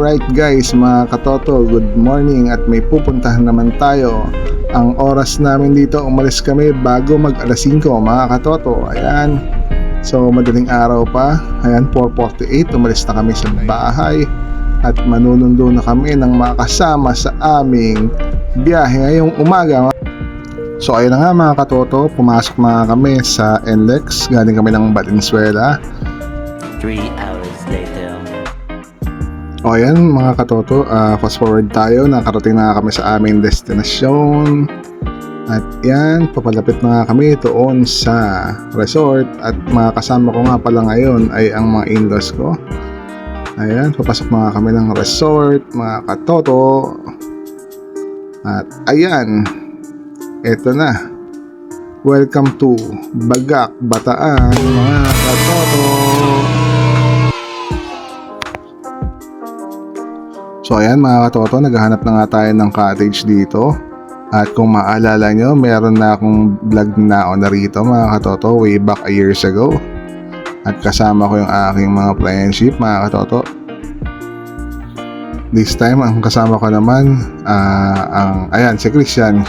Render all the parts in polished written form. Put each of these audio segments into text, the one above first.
Alright guys, mga katoto, good morning at may pupuntahan naman tayo. Ang oras namin dito, umalis kami bago mag alas 5 mga katoto. Ayan, so madaling araw pa. Ayan, 4:48, umalis na kami sa bahay. At manunundo na kami ng makasama sa aming biyahe ngayong umaga. So ayun na nga mga katoto, pumasok na kami sa NLEX. Galing kami ng Valenzuela. 3 hours later. O ayan mga katoto, fast forward tayo, nakarating na kami sa aming destinasyon. At yan, papalapit na kami doon sa resort. At mga kasama ko nga pala ngayon ay ang mga in-laws ko. Ayan, papasok na kami ng resort mga katoto. At ayan, eto na. Welcome to Bagak, Bataan mga katoto. So ayan mga katoto, naghahanap na nga tayo ng cottage dito. At kung maalala nyo, meron na akong vlog na rito mga katoto way back a years ago. At kasama ko yung aking mga friendship mga katoto. This time, ang kasama ko naman, ayan, si Christian.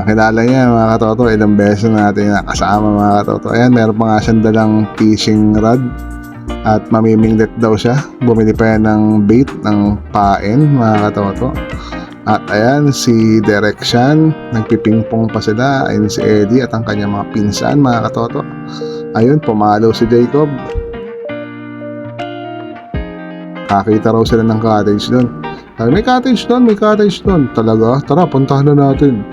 Kilala niya mga katoto, ilang beses natin nakasama mga katoto. Ayan, meron pa nga siyang dalang fishing rod. At mamiminglet daw siya. Bumili pa yan ng bait, ng pain mga katoto. At ayan si Derek Shan, nagpipingpong pa sila. Ayun si Eddie at ang kanyang mga pinsan mga katoto. Ayun, pumalo si Jacob. Kakita raw sila ng cottage doon. May cottage doon, may cottage doon. Talaga? Tara, puntahan na natin.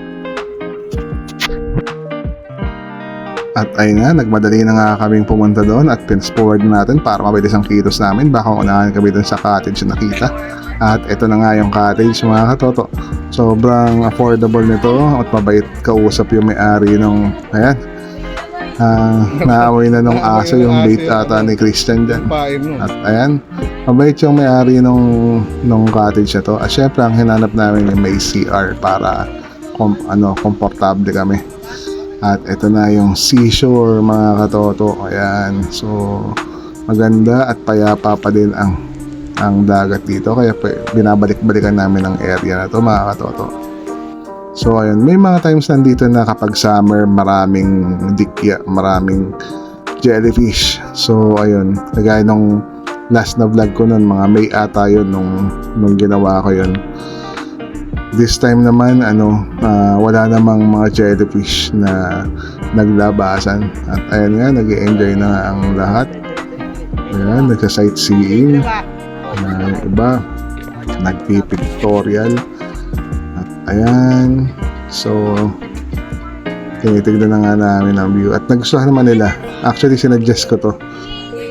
At ayun nga, nagmadali na nga kaming pumunta doon at fast forward natin para mabilis ang kilos namin. Baka unahan kami doon sa cottage na nakita. At ito na nga yung cottage mga katoto. Sobrang affordable nito at mabait kausap yung may-ari nung, ayan, naamoy na nung aso yung bait ata ni Christian dyan. At ayan, mabait yung may-ari nung cottage na to. At syempre ang hinanap namin yung may CR para komportable kami. At ito na yung seashore mga katoto. Ayan, so maganda at payapa pa din ang dagat dito. Kaya binabalik-balikan namin ang area na to mga katoto. So ayun, may mga times nandito na kapag summer maraming dikya, maraming jellyfish. So ayun, kagaya nung last na vlog ko nun, mga May ata yun nung ginawa ko yun. This time naman wala namang mga jellyfish na naglabasan. At ayan nga, nag-i-enjoy na ang lahat. Ayan, nagsa-sightseeing. Iba, nagpipictorial. At ayan, so tinitignan na nga namin ang view. At nagustuhan naman nila. Actually, sinuggest ko to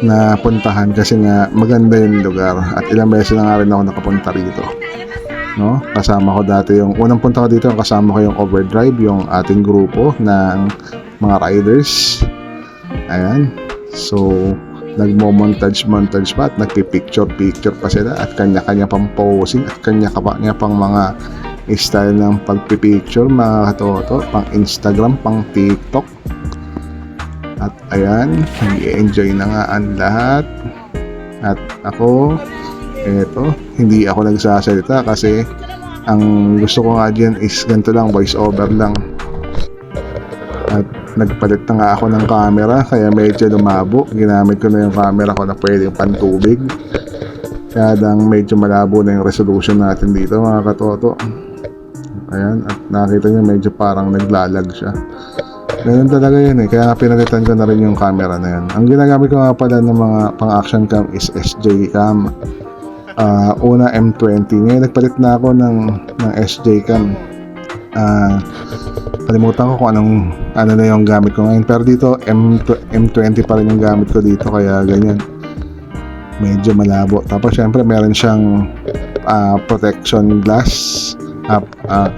na puntahan kasi nga maganda yung lugar. At ilang beses na nga rin ako nakapunta rito. No? Kasama ko dati yung unang punta ko dito, kasama ko yung Overdrive, yung ating grupo ng mga riders. Ayan. So, nagmo-montage pa at nagpi-picture pa sila at kanya-kanya pang posing at kanya-kanya pang mga style ng pagpi-picture mga katoto, pang Instagram, pang TikTok. At ayan, nag-enjoy na nga ang lahat. At ako, eto, hindi ako nagsasalita kasi ang gusto ko nga dyan is ganito lang, voice over lang. At nagpalit na nga ako ng camera kaya medyo lumabo. Ginamit ko na yung camera ko na pwedeng pantubig. Kaya lang medyo malabo na yung resolution natin dito mga katoto. Ayan, at nakita nyo medyo parang naglalag siya. Ganun talaga yun eh, kaya pinalitan ko na rin yung camera na yun. Ang ginagamit ko nga pala ng mga pang action cam is SJ cam. Una M20. Ngayon nagpalit na ako ng SJ cam. Kalimutan ko kung ano na yung gamit ko ngayon. Pero dito M20 pa rin yung gamit ko dito, kaya ganyan. Medyo malabo. Tapos syempre meron siyang protection glass,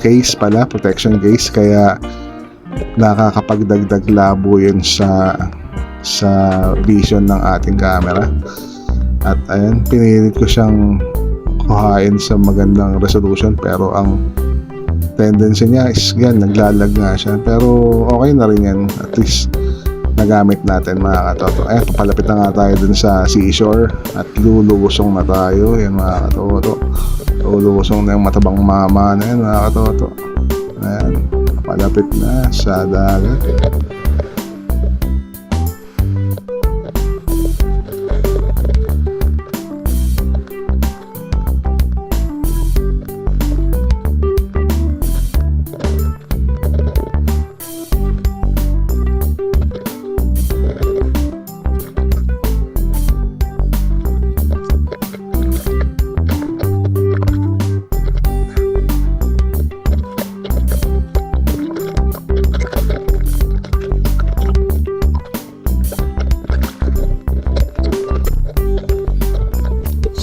case pala, protection case, kaya nakakapagdagdag labo yun sa vision ng ating camera. At ayan, pinilit ko siyang kuhain sa magandang resolution, pero ang tendency niya is yan, naglalag nga siya. Pero okay na rin yan, at least nagamit natin mga katoto. Ayan, papalapit na nga tayo dun sa seashore at lululusong na tayo. Yan mga katoto. Lululusong na yung matabang mama na yan mga katoto. Ayan, papalapit na sa dagat.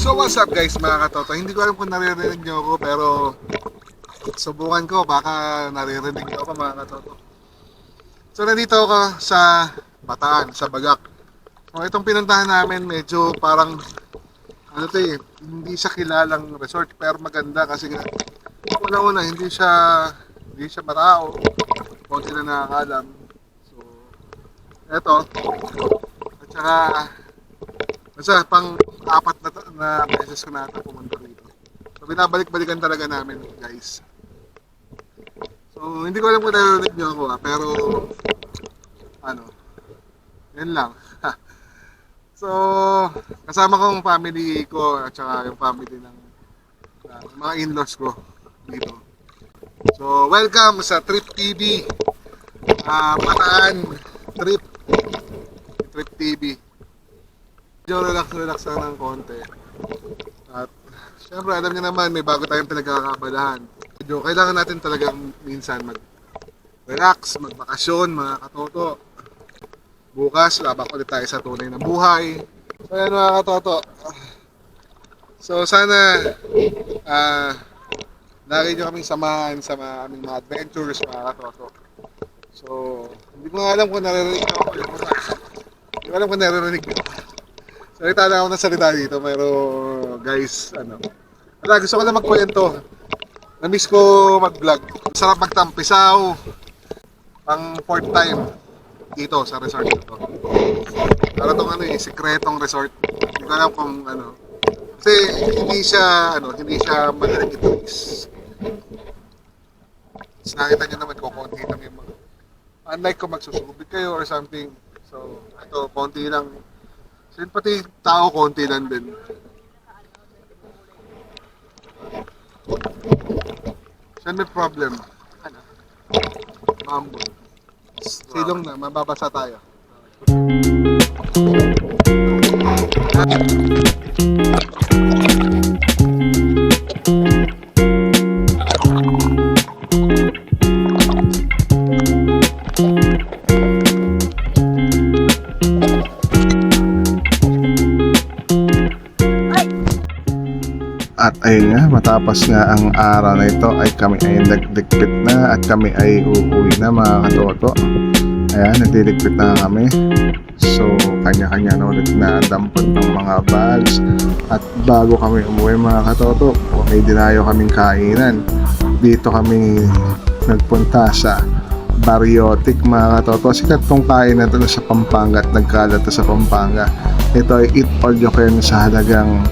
So what's up guys mga katoto, hindi ko alam kung naririnig nyo ako pero subukan ko, baka naririnig nyo ako mga katoto. So nandito ako sa Bataan, sa Bagak. So itong pinuntahan namin medyo parang ano to eh, hindi siya kilalang resort pero maganda kasi una-una hindi siya matao, konti na nakakalam. So eto, at saka basta pang apat na beses ko na ata pumunta rito. So binabalik-balikan talaga namin guys. So hindi ko alam kung narinig nyo ako pero ano, yun lang. So kasama kong family ko at saka yung family ng mga in-laws ko dito. So welcome sa Trip TV, Bataan Trip TV. Medyo relax lang ng konti. At syempre alam niyo naman may bago tayong pinagkakabalahan. Medyo kailangan natin talagang minsan mag-relax, magbakasyon mga katoto. Bukas labak ulit tayo sa tunay na buhay. So yan mga katoto. So sana lagi niyo kaming samahan sa aming mga adventures mga katoto. So hindi ko nga alam kung naririnig ako. Hindi ko alam kung naririnig nyo. Salita lang ako ng salita dito, pero guys, gusto ko lang magkwento. Na-miss ko mag-vlog. Sarap magtampisaw. Pang 4th time dito sa resort ito. Para itong sikretong resort. Hindi ko alam kung Kasi hindi siya madaling itulis. Tapos nakita nyo naman ko, konti lang yung mga. Unlike kung magsusubig kayo or something. So, ito, konti lang. So, pati tao, konti lang din. Saan may problem? Mambo. Silong na, mababasa tayo. At ayun nga, matapos nga ang araw na ito ay kami ay nagligpit na at kami ay uuwi na mga katoto. Ayan, nagdiligpit na kami. So, kanya-kanya na ulit na dampot ng mga bags. At bago kami umuwi mga katoto, may dinayo kaming kainan. Dito kami nagpunta sa Bariotic mga katoto. Sikat tong kain na ito sa Pampanga at nagkalat sa Pampanga. Ito ay eat all you can sa halagang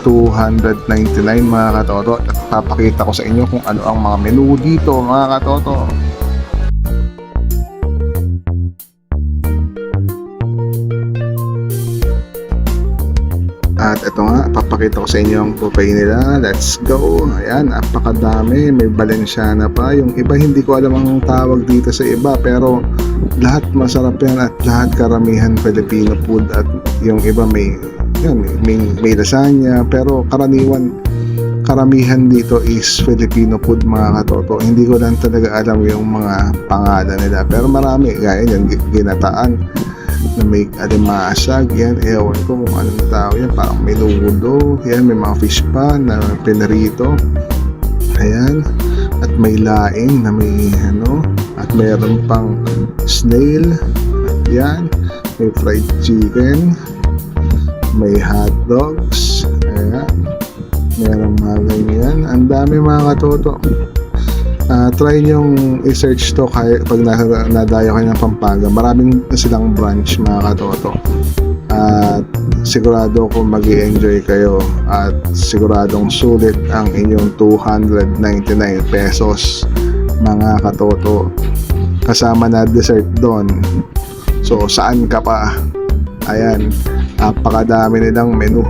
299 mga katoto. At papakita ko sa inyo kung ano ang mga menu dito mga katoto. At ito nga, papakita ko sa inyo ang buffet nila. Let's go. Ayan, napakadami. May Valenciana pa. Yung iba hindi ko alam ang tawag dito sa iba, pero lahat masarap yan at lahat karamihan Filipino food. At yung iba may lasagna, pero karamihan dito is Filipino food mga katoto. Hindi ko lang talaga alam yung mga pangalan nila, pero marami gaya yan, ginataan na may alimasag, yan, ewan ko kung anong tawag yan, parang menudo, yan, may mga fish pa na pinarito, ayan, at may laing na may at mayroon pang snail, at yan, may fried chicken, may hot dogs, ayan, mayroong mga ganyan, ang dami mga katoto. Try nyong i-search to pag nadayo kayo ng Pampanga. Maraming silang branch mga katoto. At sigurado ko mag-i-enjoy kayo at siguradong sulit ang inyong 299 pesos mga katoto. Kasama na dessert doon. So saan ka pa? Ayan, napakadami nilang menu.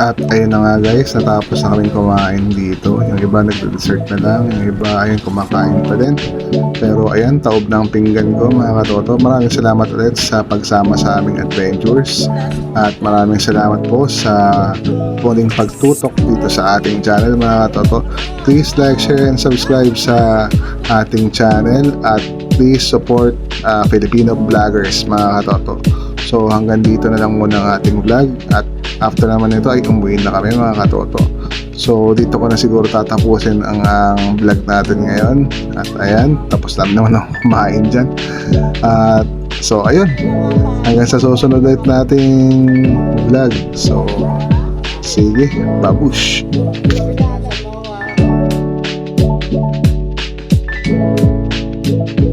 At ayun na nga guys, natapos na kaming kumain dito. Yung iba nagde-dessert na lang, yung iba ayun kumakain pa din. Pero ayan, taob ng pinggan ko mga katoto. Maraming salamat ulit sa pagsama sa aming adventures. At maraming salamat po sa muling pagtutok dito sa ating channel mga katoto. Please like, share, and subscribe sa ating channel. At please support Filipino vloggers mga katoto. So hanggang dito na lang muna ang ating vlog. At after naman nito ay umuwi na kami mga katoto. So dito ko na siguro tatapusin ang vlog natin ngayon. At ayan, tapos naman ako kumain dyan. At so ayun, hanggang sa susunod ulit nating vlog. So sige, babush. Thank you.